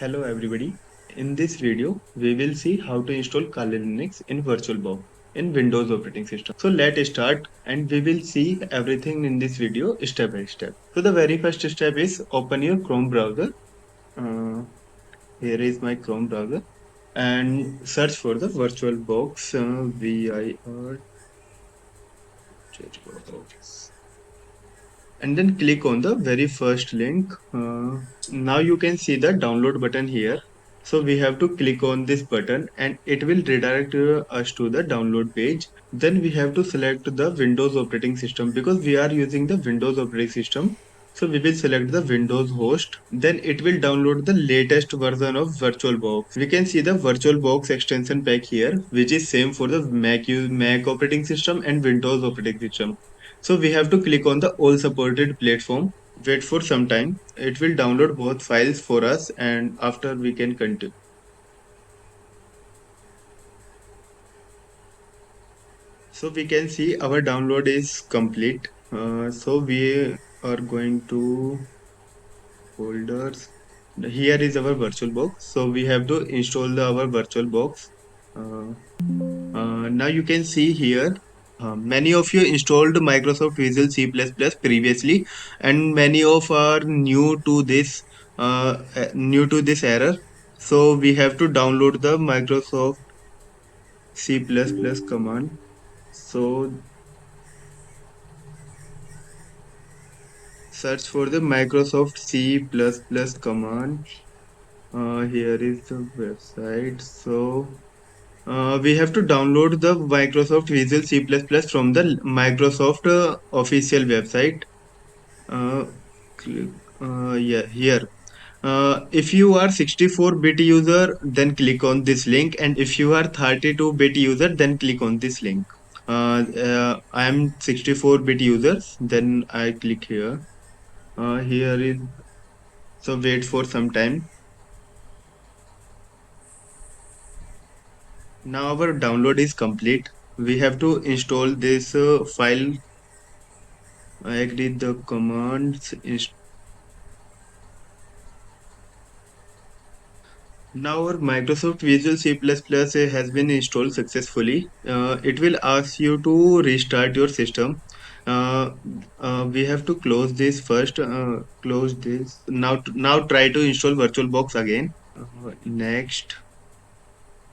Hello everybody. In this video, we will see how to install Kali Linux in VirtualBox in Windows operating system. So let's start and we will see everything in this video step by step. So the very first step is open your Chrome browser. Uh, Here is my Chrome browser and search for the VirtualBox VirtualBox and then click on the very first link. Now you can see the download button here. So we have to click on this button and it will redirect us to the download page. Then we have to select the Windows operating system because we are using the Windows operating system. So we will select the Windows host. Then it will download the latest version of VirtualBox. We can see the VirtualBox extension pack here, which is same for the Mac operating system and Windows operating system. So we have to click on the all supported platform. Wait for some time. It will download both files for us and after we can continue. So we can see our download is complete. So we are going to folders. Here is our VirtualBox. So we have to install our VirtualBox. Uh, Now you can see here many of you installed Microsoft Visual C++ previous+, and many of are new to this error. So we have to download the Microsoft C++ command. So search for the Microsoft C++ command. Here is the website. So we have to download the Microsoft Visual C++ from the Microsoft official website. Uh, click, yeah, here. If you are 64-bit user, then click on this link, and if you are 32-bit user, then click on this link. I am 64-bit user, then I click here. Here is so wait for some time. Now our download is complete. We have to install this file. I agree the commands. Now our Microsoft Visual C++ has been installed successfully. It will ask you to restart your system. Uh, we have to close this first. Close this. Now try to install VirtualBox again. Next,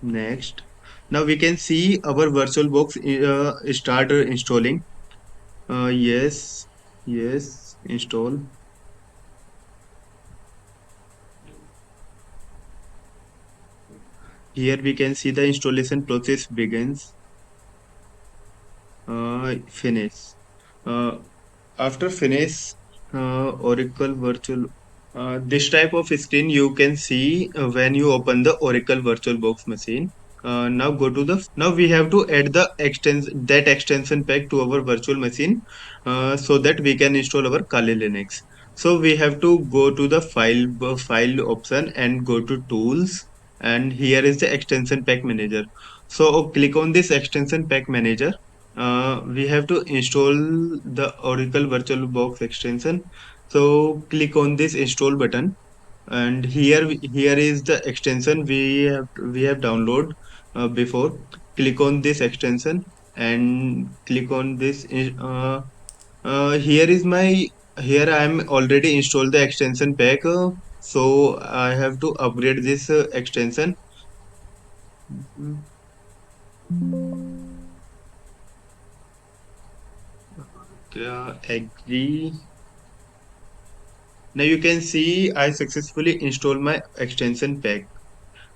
next. Now we can see our VirtualBox start installing. Yes, yes, install. Here we can see the installation process begins. Finish. Uh, After finish, Oracle Virtual. This type of screen you can see when you open the Oracle VirtualBox machine. Now we have to add the extension pack to our virtual machine so that we can install our Kali Linux. So we have to go to the file option and go to tools, and here is the extension pack manager. So click on this extension pack manager. We have to install the Oracle VirtualBox extension. So click on this install button, and here is the extension we have download before. Click on this extension and click on this. Here is my here I am already installed the extension pack. So I have to upgrade this extension. Agree. Now you can see I successfully installed my extension pack.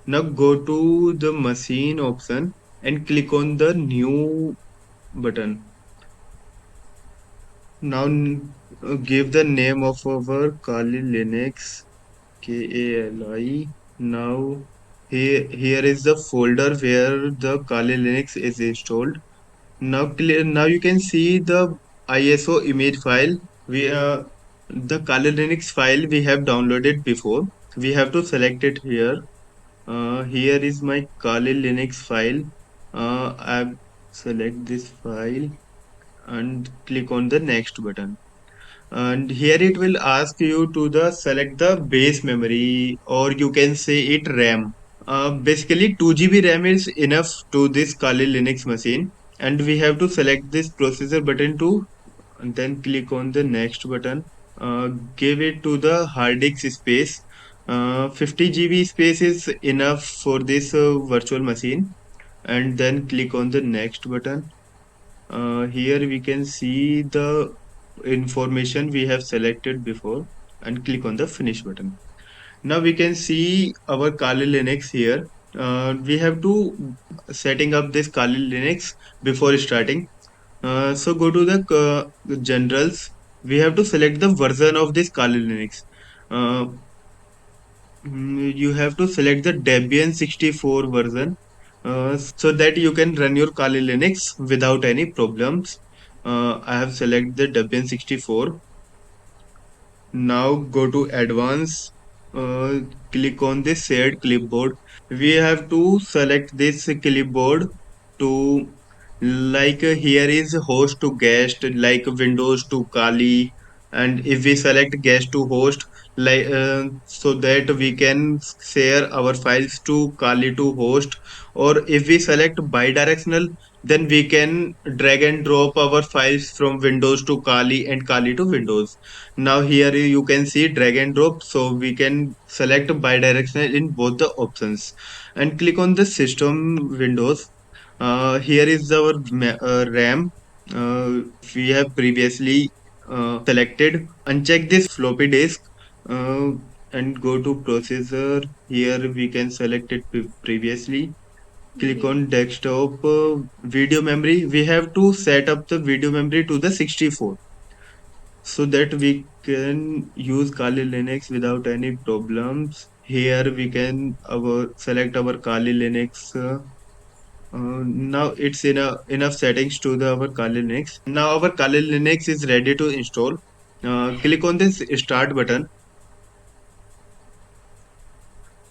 Now go to the machine option and click on the new button. Now give the name of our Kali Linux, Kali. Now here is the folder where the Kali Linux is installed. Now you can see the ISO image file. The Kali Linux file we have downloaded before. We have to select it here. Here is my Kali Linux file. I select this file and click on the next button. And here it will ask you to the select the base memory, or you can say it RAM. Basically 2 GB RAM is enough to this Kali Linux machine, and we have to select this processor button to, and then click on the next button. Give it to the hard disk space. 50 GB space is enough for this virtual machine, and then click on the next button. Here we can see the information we have selected before, and click on the finish button. Now we can see our Kali Linux here. We have to setting up this Kali Linux before starting. So go to the generals. We have to select the version of this Kali Linux. Uh, you have to select the Debian 64 version, so that you can run your Kali Linux without any problems. I have selected the Debian 64. Now go to advanced, click on the shared clipboard. We have to select this clipboard to, like, here is host to guest, like Windows to Kali, and if we select guest to host, like, so that we can share our files to Kali to host, or if we select bidirectional, then we can drag and drop our files from Windows to Kali and Kali to Windows. Now here you can see drag and drop, so we can select bidirectional in both the options, and click on the system windows. Here is our RAM. We have previously selected. Uncheck this floppy disk, uh, and go to processor. Here we can select it previously. Click on desktop, video memory. We have to set up the video memory to the 64, so that we can use Kali Linux without any problems. Here we can select our Kali Linux. Now it's enough settings to the our Kali Linux. Now our Kali Linux is ready to install. Click on this start button.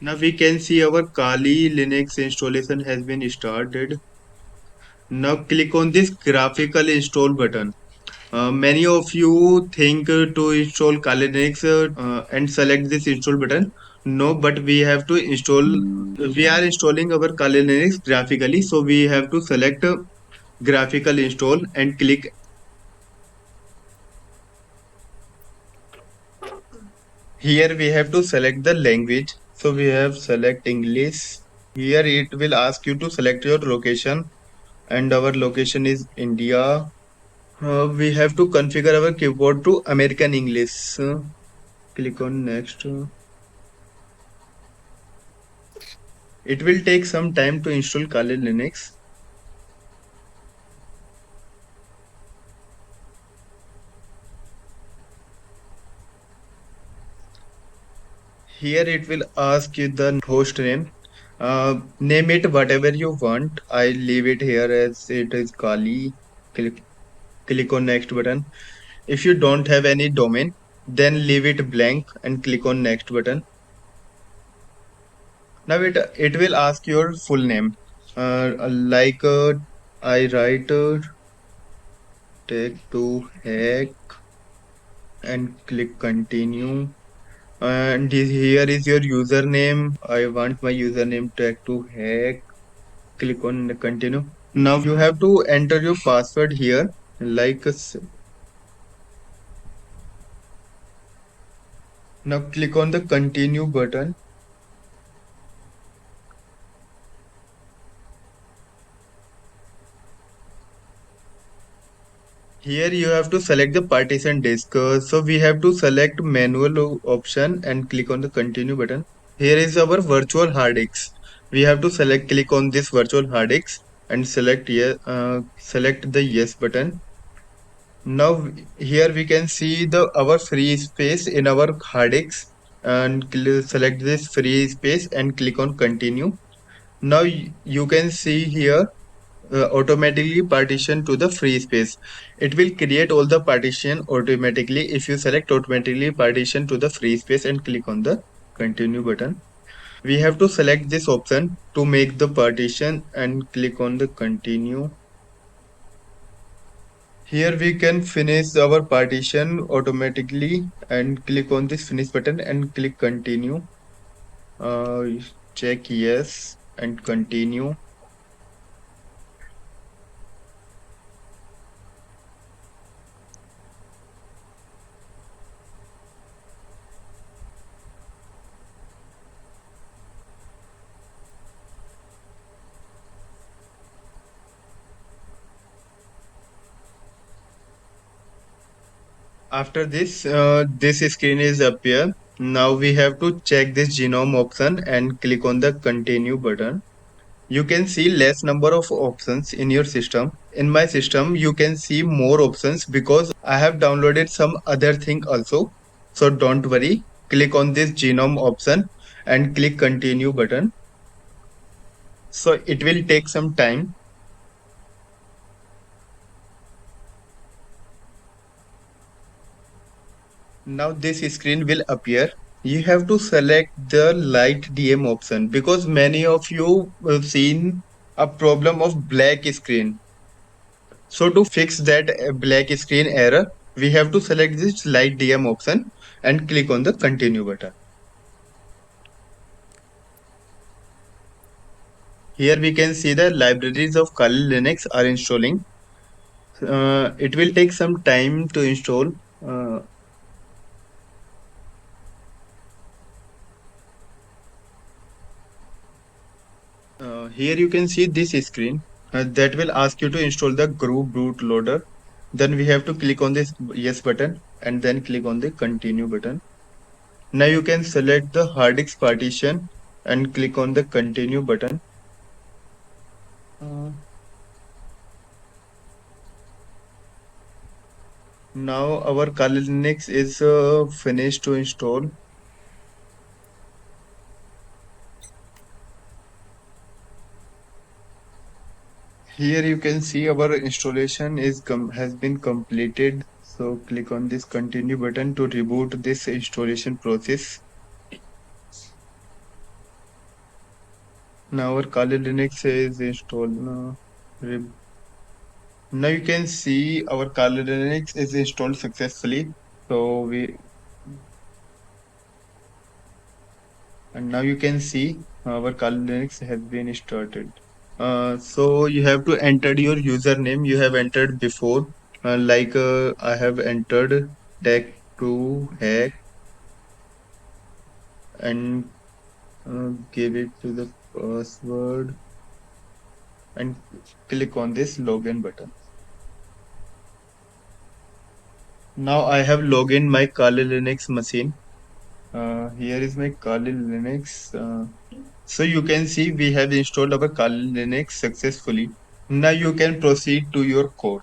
Now we can see our Kali Linux installation has been started. Now click on this graphical install button. Many of you think to install Kali Linux and select this install button. No, but we have to install. We are installing our Kali Linux graphically, so we have to select graphical install and click. Here we have to select the language. So we have select English. Here it will ask you to select your location, and our location is India. We have to configure our keyboard to American English. Click on next. It will take some time to install Kali Linux. Here it will ask you the host name. Name it whatever you want. I leave it here as it is Kali. Click on next button. If you don't have any domain, then leave it blank and click on next button. Now it will ask your full name. Like, I write take to hack and click continue. And here is your username. I want my username tag to hack. Click on the continue. Now you have to enter your password here. Like now click on the continue button. Here you have to select the partition disk. So we have to select manual option and click on the continue button. Here is our virtual hard disk. We have to click on this virtual hard disk and select the yes button. Now here we can see the our free space in our hard disk, and select this free space and click on continue. Now you can see here automatically partition to the free space. It will create all the partition automatically if you select automatically partition to the free space and click on the continue button. We have to select this option to make the partition and click on the continue. Here we can finish our partition automatically and click on this finish button and click continue. Uh, Check yes and continue. After this, this screen is appear. Now we have to check this genome option and click on the continue button. You can see less number of options in your system. In my system, you can see more options because I have downloaded some other thing also. So don't worry. Click on this genome option and click continue button. So it will take some time. Now this screen will appear. You have to select the light DM option because many of you have seen a problem of black screen. So to fix that black screen error, we have to select this light DM option and click on the continue button. Here we can see the libraries of Kali Linux are installing. It will take some time to install. Uh, Here you can see this screen that will ask you to install the GRU bootloader. Then we have to click on this yes button and then click on the continue button. Now you can select the hard disk partition and click on the continue button. Uh, Now our Kali Linux is finished to install. Here you can see our installation has been completed. So click on this continue button to reboot this installation process. Now our Kali Linux is installed. Now you can see our Kali Linux is installed successfully. So we and now you can see our Kali Linux has been started. So you have to enter your username you have entered before. I have entered tech2hack and give it to the password and click on this login button. Now I have logged in my Kali Linux machine. Here is my Kali Linux. So you can see we have installed our Kali Linux successfully. Now you can proceed to your code.